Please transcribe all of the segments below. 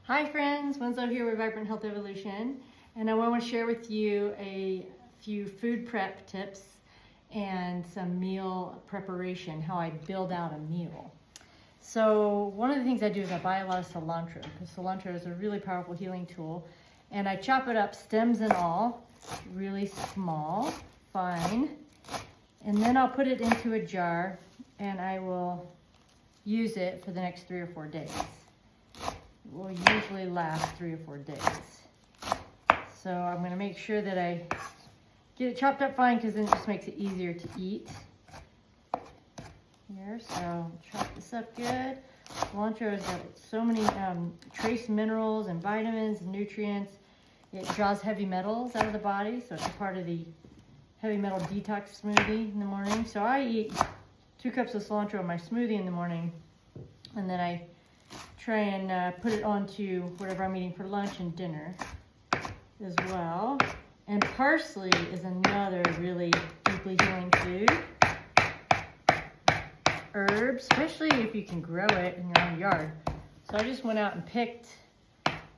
Hi friends, Winslow here with Vibrant Health Evolution, and I want to share with you a few food prep tips and some meal preparation, how I build out a meal. So one of the things I do is I buy a lot of cilantro, because cilantro is a really powerful healing tool, and I chop it up, stems and all, really small, fine, and then I'll put it into a jar and I will use it for the next 3 or 4 days. Will usually last 3 or 4 days. So I'm going to make sure that I get it chopped up fine, because then it just makes it easier to eat. Here, so chop this up good. Cilantro has got so many trace minerals and vitamins and nutrients. It draws heavy metals out of the body, so it's a part of the heavy metal detox smoothie in the morning. So I eat 2 cups of cilantro in my smoothie in the morning, and then I try and put it onto whatever I'm eating for lunch and dinner as well. And parsley is another really deeply healing food. Herb, especially if you can grow it in your own yard. So I just went out and picked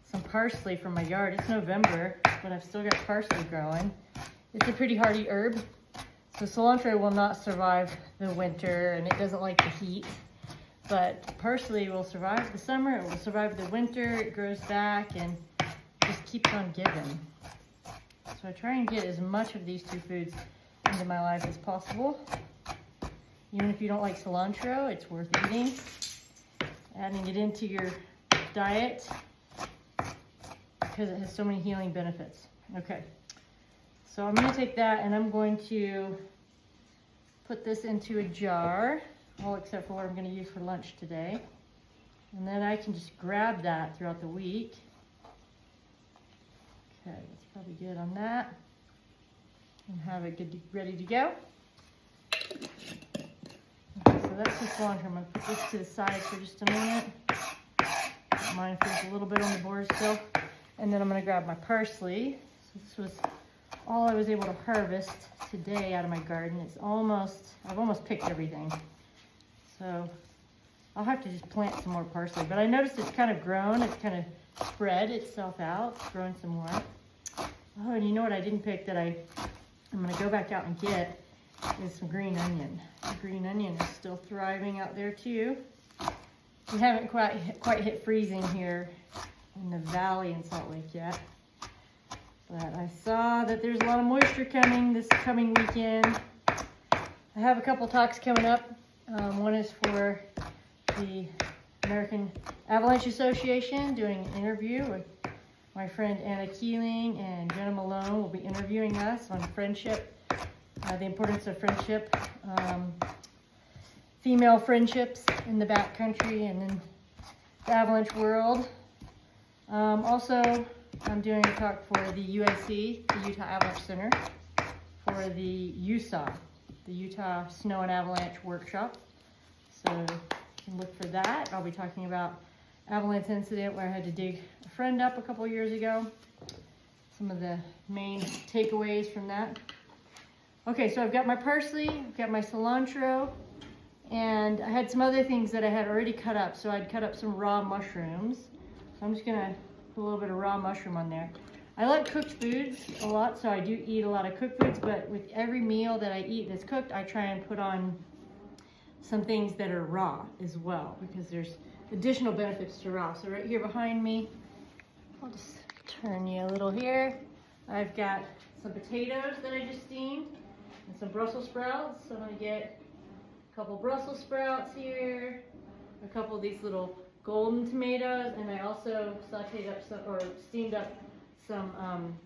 some parsley from my yard. It's November, but I've still got parsley growing. It's a pretty hardy herb. So cilantro will not survive the winter, and it doesn't like the heat. But parsley will survive the summer, it will survive the winter, it grows back and just keeps on giving. So I try and get as much of these 2 foods into my life as possible. Even if you don't like cilantro, it's worth eating. Adding it into your diet because it has so many healing benefits. Okay, so I'm going to take that and I'm going to put this into a jar. All except for what I'm going to use for lunch today. And then I can just grab that throughout the week. Okay, that's probably good on that. And have it good, ready to go. Okay, so that's the cilantro. I'm going to put this to the side for just a minute. Mine feels a little bit on the board still. And then I'm going to grab my parsley. So this was all I was able to harvest today out of my garden. I've almost picked everything. So I'll have to just plant some more parsley. But I noticed it's kind of grown. It's kind of spread itself out. It's growing some more. Oh, and you know what I didn't pick that I'm going to go back out and get is some green onion. The green onion is still thriving out there too. We haven't quite hit freezing here in the valley in Salt Lake yet. But I saw that there's a lot of moisture coming this coming weekend. I have a couple talks coming up. One is for the American Avalanche Association, doing an interview with my friend Anna Keeling, and Jenna Malone will be interviewing us on friendship, the importance of friendship, female friendships in the backcountry and in the Avalanche world. Also, I'm doing a talk for the UAC, the Utah Avalanche Center, for the USAW, the Utah Snow and Avalanche Workshop. So you can look for that. I'll be talking about avalanche incident where I had to dig a friend up a couple years ago. Some of the main takeaways from that. Okay, so I've got my parsley, I've got my cilantro, and I had some other things that I had already cut up. So I'd cut up some raw mushrooms. So I'm just gonna put a little bit of raw mushroom on there. I like cooked foods a lot, so I do eat a lot of cooked foods, but with every meal that I eat that's cooked, I try and put on some things that are raw as well, because there's additional benefits to raw. So right here behind me, I'll just turn you a little here. I've got some potatoes that I just steamed and some Brussels sprouts. So I'm gonna get a couple Brussels sprouts here, a couple of these little golden tomatoes, and I also sauteed up some, or steamed up some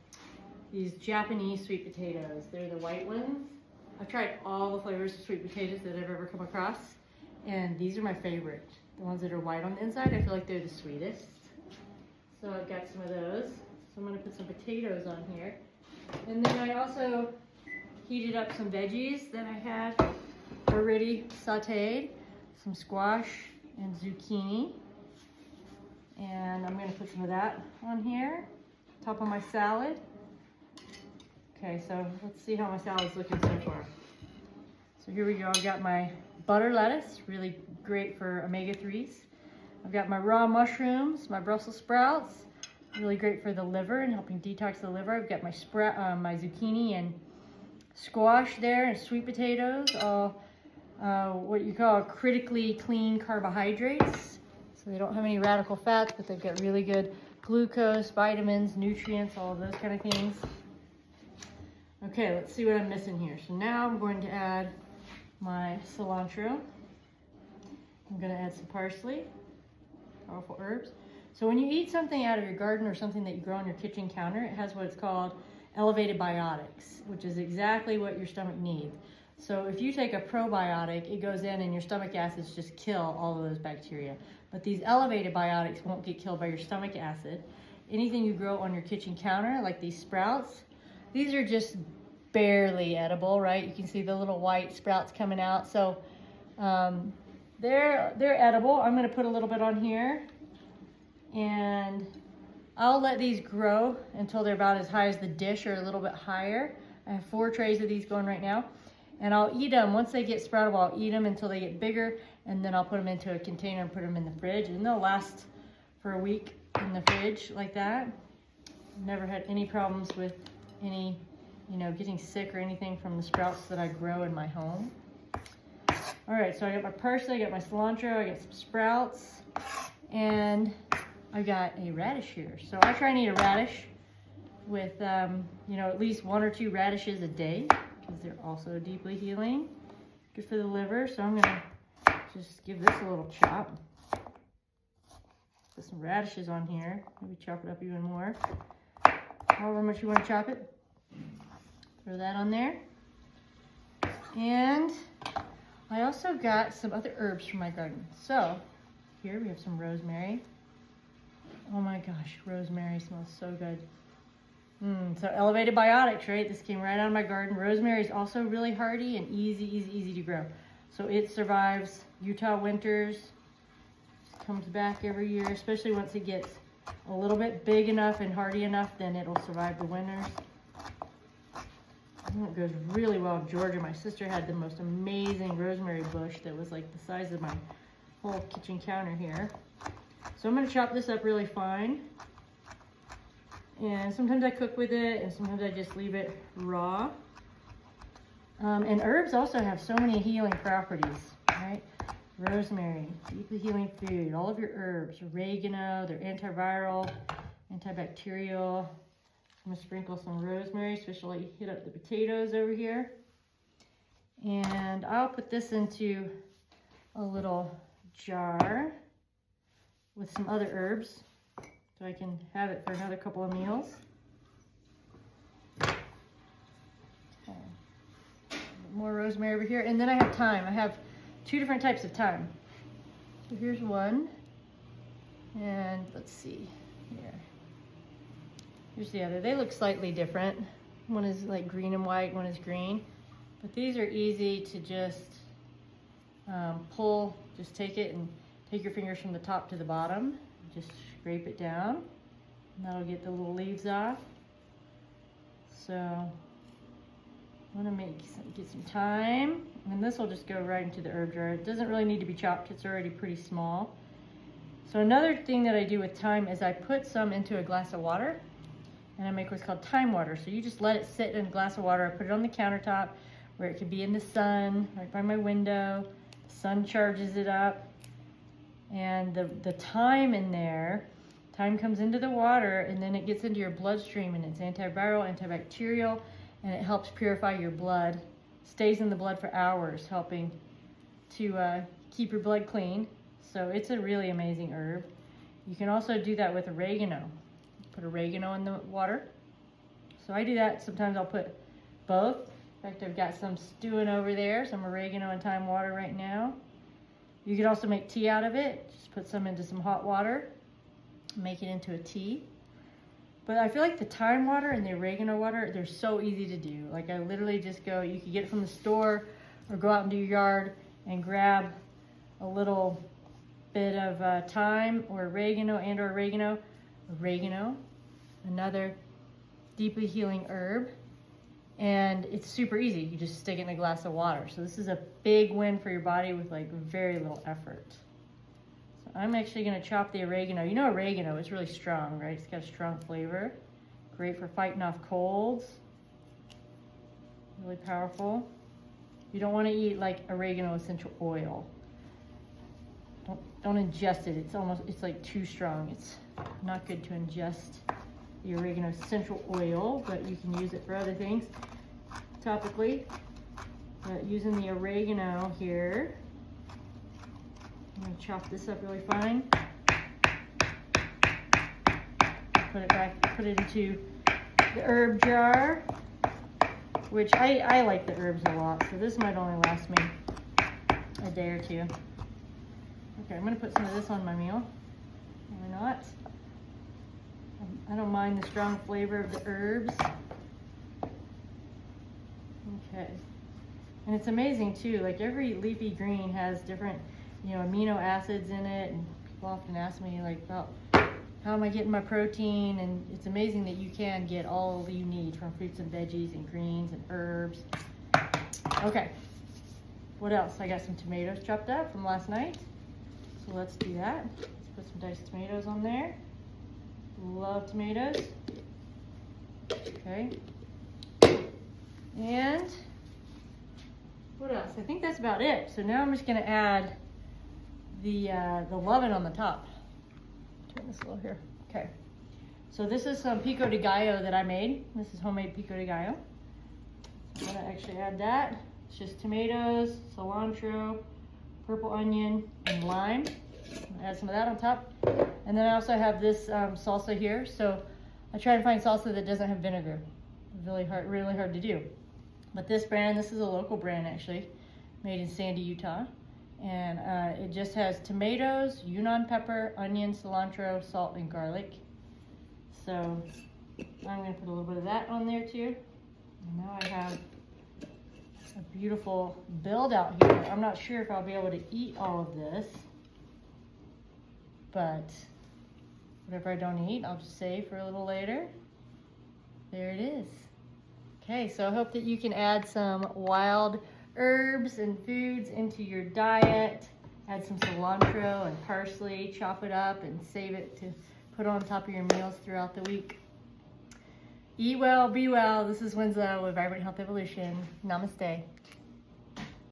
these Japanese sweet potatoes. They're the white ones. I've tried all the flavors of sweet potatoes that I've ever come across, and these are my favorite. The ones that are white on the inside, I feel like they're the sweetest. So I've got some of those. So I'm gonna put some potatoes on here. And then I also heated up some veggies that I had already sauteed, some squash and zucchini. And I'm gonna put some of that on here, top of my salad. Okay, so let's see how my salad's looking so far. So here we go, I've got my butter lettuce, really great for omega-3s. I've got my raw mushrooms, my Brussels sprouts, really great for the liver and helping detox the liver. I've got my my zucchini and squash there, and sweet potatoes, all what you call critically clean carbohydrates. So they don't have any radical fats, but they've got really good glucose, vitamins, nutrients, all of those kind of things. Okay, let's see what I'm missing here. So now I'm going to add my cilantro. I'm going to add some parsley, powerful herbs. So when you eat something out of your garden or something that you grow on your kitchen counter, it has what's called elevated biotics, which is exactly what your stomach needs. So if you take a probiotic, it goes in and your stomach acids just kill all of those bacteria. But these elevated biotics won't get killed by your stomach acid. Anything you grow on your kitchen counter, like these sprouts, these are just barely edible, right? You can see the little white sprouts coming out. So they're edible. I'm gonna put a little bit on here, and I'll let these grow until they're about as high as the dish or a little bit higher. I have 4 trays of these going right now. And I'll eat them. Once they get sproutable, I'll eat them until they get bigger, and then I'll put them into a container and put them in the fridge, and they'll last for a week in the fridge like that. Never had any problems with any, getting sick or anything from the sprouts that I grow in my home. All right, so I got my parsley, I got my cilantro, I got some sprouts, and I got a radish here. So I try and eat a radish with, at least 1 or 2 radishes a day, because they're also deeply healing, good for the liver. So I'm gonna just give this a little chop. Put some radishes on here, maybe chop it up even more. However much you want to chop it. Throw that on there. And I also got some other herbs from my garden. So here we have some rosemary. Oh my gosh, rosemary smells so good. So elevated biotics, right? This came right out of my garden. Rosemary is also really hardy and easy to grow. So it survives Utah winters. Comes back every year, especially once it gets a little bit big enough and hardy enough, then it'll survive the winters. I think it goes really well in Georgia. My sister had the most amazing rosemary bush that was like the size of my whole kitchen counter here. So I'm going to chop this up really fine. And sometimes I cook with it, and sometimes I just leave it raw. And herbs also have so many healing properties, right? Rosemary, deeply healing food. All of your herbs, oregano, they're antiviral, antibacterial. I'm gonna sprinkle some rosemary, especially hit up the potatoes over here. And I'll put this into a little jar with some other herbs, so I can have it for another couple of meals. Okay. More rosemary over here. And then I have thyme. I have 2 different types of thyme. So here's one. And let's see here. Here's the other. They look slightly different. One is like green and white, one is green. But these are easy to just pull. Just take it and take your fingers from the top to the bottom. Just scrape it down, and that'll get the little leaves off. So I'm gonna get some thyme, and this will just go right into the herb jar. It doesn't really need to be chopped, it's already pretty small. So another thing that I do with thyme is I put some into a glass of water, and I make what's called thyme water. So you just let it sit in a glass of water. I put it on the countertop where it can be in the sun, right by my window. The sun charges it up. And the thyme in there, thyme comes into the water, and then it gets into your bloodstream, and it's antiviral, antibacterial, and it helps purify your blood. Stays in the blood for hours, helping to keep your blood clean. So it's a really amazing herb. You can also do that with oregano. Put oregano in the water. So I do that. Sometimes I'll put both. In fact, I've got some stewing over there, some oregano and thyme water right now. You could also make tea out of it. Just put some into some hot water, make it into a tea. But I feel like the thyme water and the oregano water, they're so easy to do. Like I literally just go, you can get it from the store or go out into your yard and grab a little bit of thyme or oregano oregano, another deeply healing herb. And it's super easy. You just stick it in a glass of water. So this is a big win for your body with like very little effort. So I'm actually gonna chop the oregano. You know oregano is really strong, right? It's got a strong flavor. Great for fighting off colds. Really powerful. You don't want to eat like oregano essential oil. Don't ingest it. It's like too strong. It's not good to ingest the oregano essential oil, but you can use it for other things topically. But using the oregano here, I'm gonna chop this up really fine. Put it into the herb jar, which I like the herbs a lot, so this might only last me a day or two. Okay, I'm gonna put some of this on my meal. Why not? I don't mind the strong flavor of the herbs. Okay. And it's amazing too, like every leafy green has different, amino acids in it, and people often ask me like, well, how am I getting my protein? And it's amazing that you can get all you need from fruits and veggies and greens and herbs. Okay, what else? I got some tomatoes chopped up from last night. So let's do that. Let's put some diced tomatoes on there. Love tomatoes. Okay. And what else? I think that's about it. So now I'm just gonna add the lovin on the top. Turn this a little here. Okay. So this is some pico de gallo that I made. This is homemade pico de gallo. So I'm gonna actually add that. It's just tomatoes, cilantro, purple onion, and lime. Add some of that on top. And then I also have this salsa here. So I try to find salsa that doesn't have vinegar. Really hard to do. But this brand, this is a local brand actually, made in Sandy, Utah. And it just has tomatoes, Yunnan pepper, onion, cilantro, salt, and garlic. So I'm gonna put a little bit of that on there too. And now I have a beautiful build out here. I'm not sure if I'll be able to eat all of this, but whatever I don't eat, I'll just save for a little later. There it is. Okay, so I hope that you can add some wild herbs and foods into your diet. Add some cilantro and parsley, chop it up and save it to put on top of your meals throughout the week. Eat well, be well. This is Winslow with Vibrant Health Evolution. Namaste.